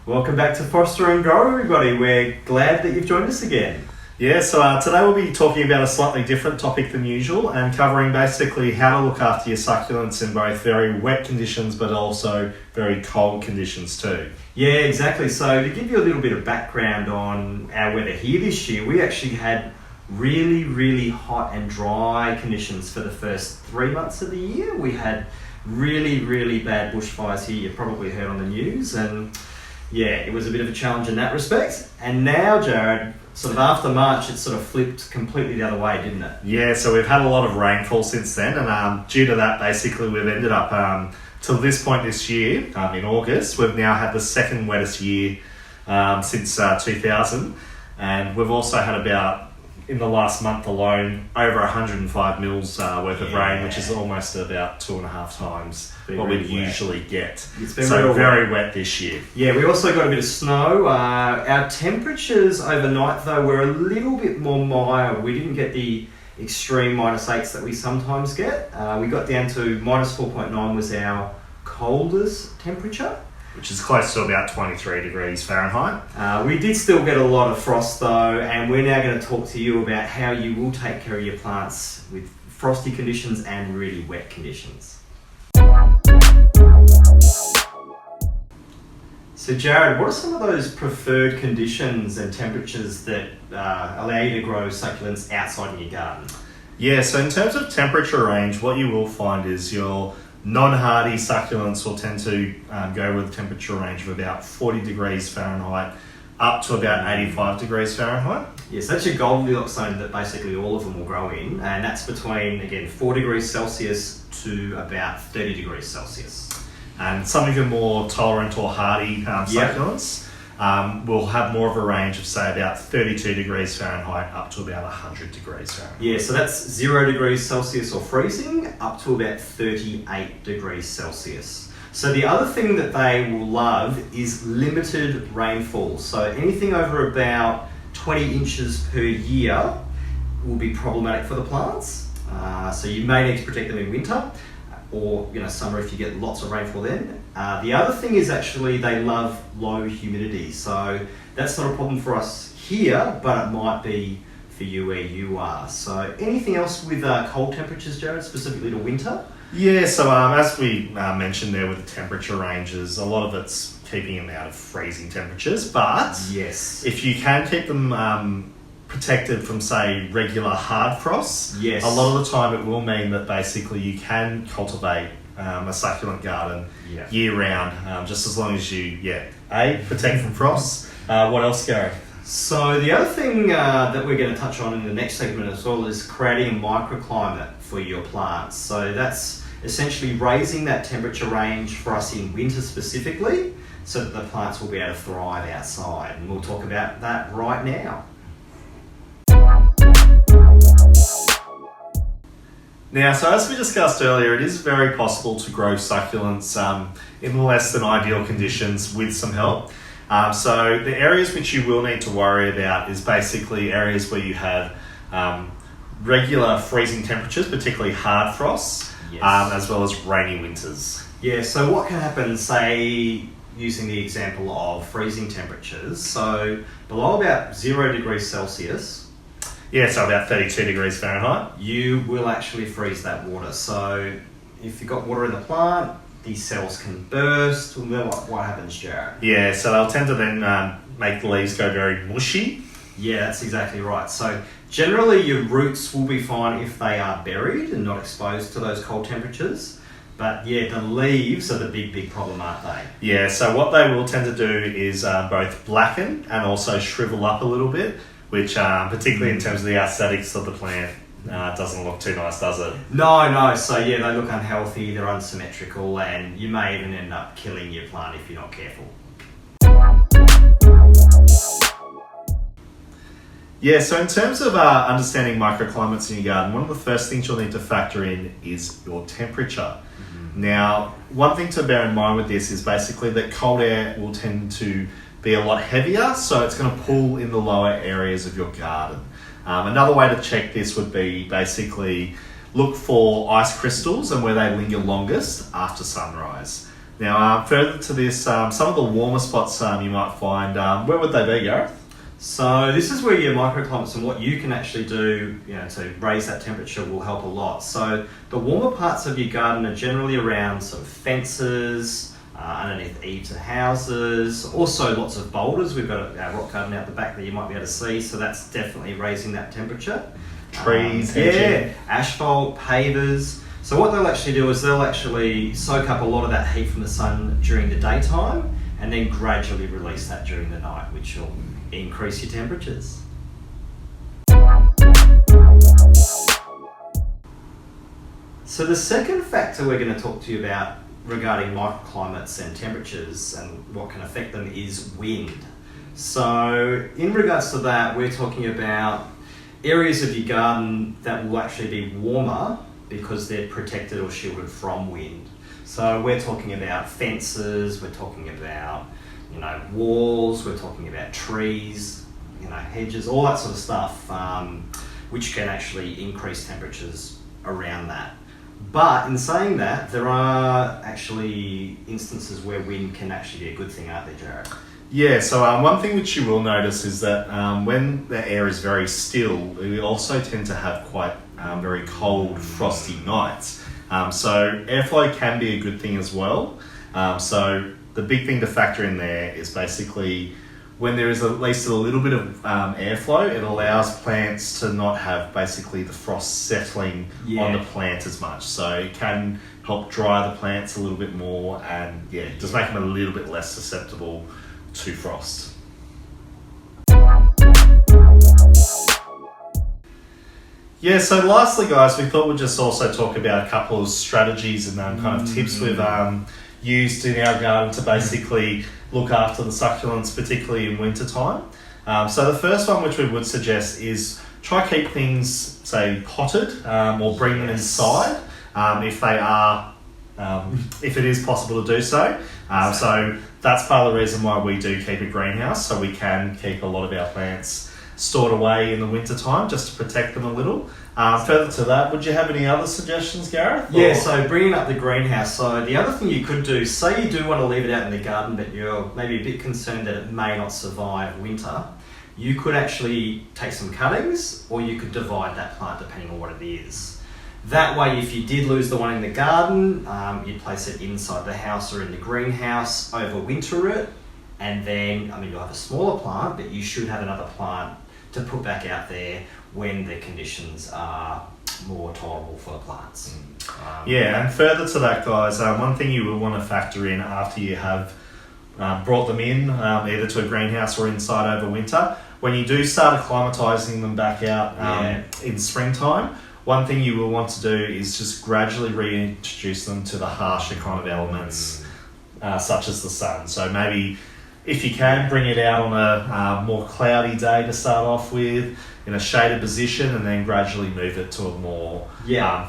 Welcome back to Foster and Grow, everybody. We're glad that you've joined us again. Yeah, so today we'll be talking about a slightly different topic than usual and covering basically how to look after your succulents in both very wet conditions but also very cold conditions too. Yeah, exactly. So to give you a little bit of background on our weather here this year, we actually had really hot and dry conditions for the first 3 months of the year. We had really bad bushfires here. You've probably heard on the news, and yeah, it was a bit of a challenge in that respect. And now, Jared, sort of after March, it sort of flipped completely the other way, didn't it? Yeah, so we've had a lot of rainfall since then, and due to that, basically we've ended up till this point this year, in August, we've now had the second wettest year since 2000, and we've also had about, in the last month alone, over 105 mils worth of rain, which is almost about 2.5 times what we'd usually get. It's been so very wet this year. Yeah, we also got a bit of snow. Our temperatures overnight, though, were a little bit more mild. We didn't get the extreme -8s that we sometimes get. We got down to -4.9 was our coldest temperature, which is close to about 23 degrees Fahrenheit. We did still get a lot of frost though, and we're now going to talk to you about how you will take care of your plants with frosty conditions and really wet conditions. So Jared, what are some of those preferred conditions and temperatures that allow you to grow succulents outside in your garden? Yeah, so in terms of temperature range, what you will find is your non-hardy succulents will tend to go with a temperature range of about 40 degrees Fahrenheit up to about 85 degrees Fahrenheit. Yes, that's your Goldilocks zone that basically all of them will grow in, and that's between, again, 4 degrees Celsius to about 30 degrees Celsius. And some of your more tolerant or hardy succulents will have more of a range of, say, about 32 degrees Fahrenheit up to about 100 degrees Fahrenheit. Yeah, so that's 0 degrees Celsius or freezing up to about 38 degrees Celsius. So the other thing that they will love is limited rainfall. So anything over about 20 inches per year will be problematic for the plants. So you may need to protect them in winter, or summer if you get lots of rainfall then. The other thing is actually they love low humidity, so that's not a problem for us here, but it might be for you where you are. So anything else with cold temperatures, Jared, specifically to winter? Yeah, so as we mentioned there with the temperature ranges, a lot of it's keeping them out of freezing temperatures, but yes, if you can keep them protected from, say, regular hard frosts, yes, a lot of the time it will mean that basically you can cultivate a succulent garden year round, just as long as you, protect from frosts. What else, Gary? So the other thing that we're going to touch on in the next segment as well is creating a microclimate for your plants. So that's essentially raising that temperature range for us in winter specifically, so that the plants will be able to thrive outside. And we'll talk about that right now. Now, so as we discussed earlier, it is very possible to grow succulents in less than ideal conditions with some help. So the areas which you will need to worry about is basically areas where you have regular freezing temperatures, particularly hard frosts, as well as rainy winters. Yeah, so what can happen, say, using the example of freezing temperatures, so below about 0 degrees Celsius, yeah, so about 32 degrees Fahrenheit. You will actually freeze that water. So if you've got water in the plant, these cells can burst. What happens, Jared? Yeah, so they'll tend to then make the leaves go very mushy. Yeah, that's exactly right. So generally your roots will be fine if they are buried and not exposed to those cold temperatures. But yeah, the leaves are the big problem, aren't they? Yeah, so what they will tend to do is both blacken and also shrivel up a little bit, which particularly in terms of the aesthetics of the plant doesn't look too nice, does it? No. So yeah, they look unhealthy, they're unsymmetrical, and you may even end up killing your plant if you're not careful. Yeah, so in terms of understanding microclimates in your garden, one of the first things you'll need to factor in is your temperature. Now, one thing to bear in mind with this is basically that cold air will tend to be a lot heavier, so it's going to pull in the lower areas of your garden. Another way to check this would be basically look for ice crystals and where they linger longest after sunrise. Now, further to this, some of the warmer spots you might find, where would they be, Gareth? So this is where your microclimates and what you can actually do, to raise that temperature will help a lot. So the warmer parts of your garden are generally around sort of fences, underneath eaves of houses, also lots of boulders. We've got a rock garden out the back that you might be able to see, so that's definitely raising that temperature. Trees, asphalt, pavers. So what they'll actually do is they'll actually soak up a lot of that heat from the sun during the daytime and then gradually release that during the night, which will increase your temperatures. So the second factor we're going to talk to you about regarding microclimates and temperatures and what can affect them is wind. So in regards to that, we're talking about areas of your garden that will actually be warmer because they're protected or shielded from wind. So we're talking about fences, we're talking about walls, we're talking about trees, hedges, all that sort of stuff, which can actually increase temperatures around that. But in saying that, there are actually instances where wind can actually be a good thing, aren't they, Jared? Yeah, so one thing which you will notice is that when the air is very still, we also tend to have quite very cold, frosty nights. So airflow can be a good thing as well. So the big thing to factor in there is basically when there is at least a little bit of airflow, it allows plants to not have basically the frost settling on the plant as much. So it can help dry the plants a little bit more and just make them a little bit less susceptible to frost. Yeah, so lastly guys, we thought we'd just also talk about a couple of strategies and kind of tips we've used in our garden to basically look after the succulents, particularly in winter time. So the first one which we would suggest is try keep things, say, potted or bring them inside if they are, if it is possible to do so. So that's part of the reason why we do keep a greenhouse, so we can keep a lot of our plants stored away in the winter time just to protect them a little. Further to that, would you have any other suggestions, Gareth? Yeah, so bringing up the greenhouse. So the other thing you could do, say you do want to leave it out in the garden, but you're maybe a bit concerned that it may not survive winter, you could actually take some cuttings or you could divide that plant depending on what it is. That way, if you did lose the one in the garden, you'd place it inside the house or in the greenhouse, overwinter it, and then, you'll have a smaller plant, but you should have another plant to put back out there when the conditions are more tolerable for the plants. And further to that, guys, one thing you will want to factor in after you have brought them in, either to a greenhouse or inside over winter, when you do start acclimatising them back out in springtime, one thing you will want to do is just gradually reintroduce them to the harsher kind of elements, such as the sun. So maybe if you can, bring it out on a more cloudy day to start off with, in a shaded position, and then gradually move it to a more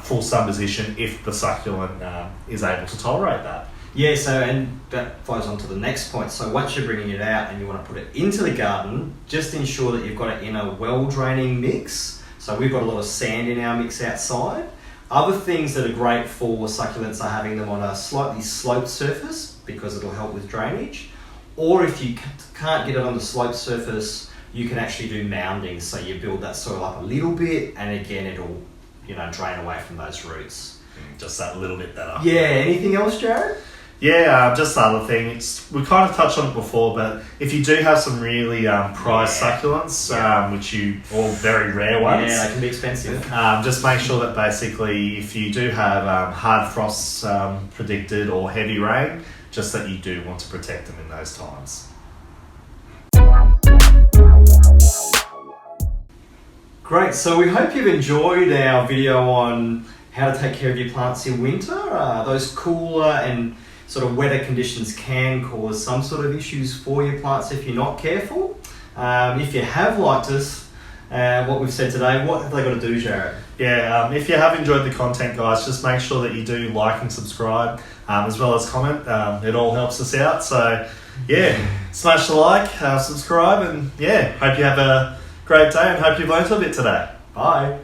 full sun position if the succulent is able to tolerate that. Yeah, so and that flows on to the next point. So once you're bringing it out and you want to put it into the garden, just ensure that you've got it in a well-draining mix. So we've got a lot of sand in our mix outside. Other things that are great for succulents are having them on a slightly sloped surface because it'll help with drainage. Or if you can't get it on the sloped surface, you can actually do mounding. So you build that soil up a little bit, and again, it'll drain away from those roots. Just that little bit better. Yeah. Anything else, Jared? Yeah, just the other thing. We kind of touched on it before, but if you do have some really prized succulents, which or very rare ones, they can be expensive. Just make sure that basically, if you do have hard frosts predicted or heavy rain, just that you do want to protect them in those times. Great, so we hope you've enjoyed our video on how to take care of your plants in winter. Those cooler and sort of wetter conditions can cause some sort of issues for your plants if you're not careful. If you have liked us, what we've said today, what have they got to do, Jared? Yeah, if you have enjoyed the content, guys, just make sure that you do like and subscribe, as well as comment. It all helps us out. So, smash the like, subscribe, and hope you have a great day and hope you've learned a bit today. Bye.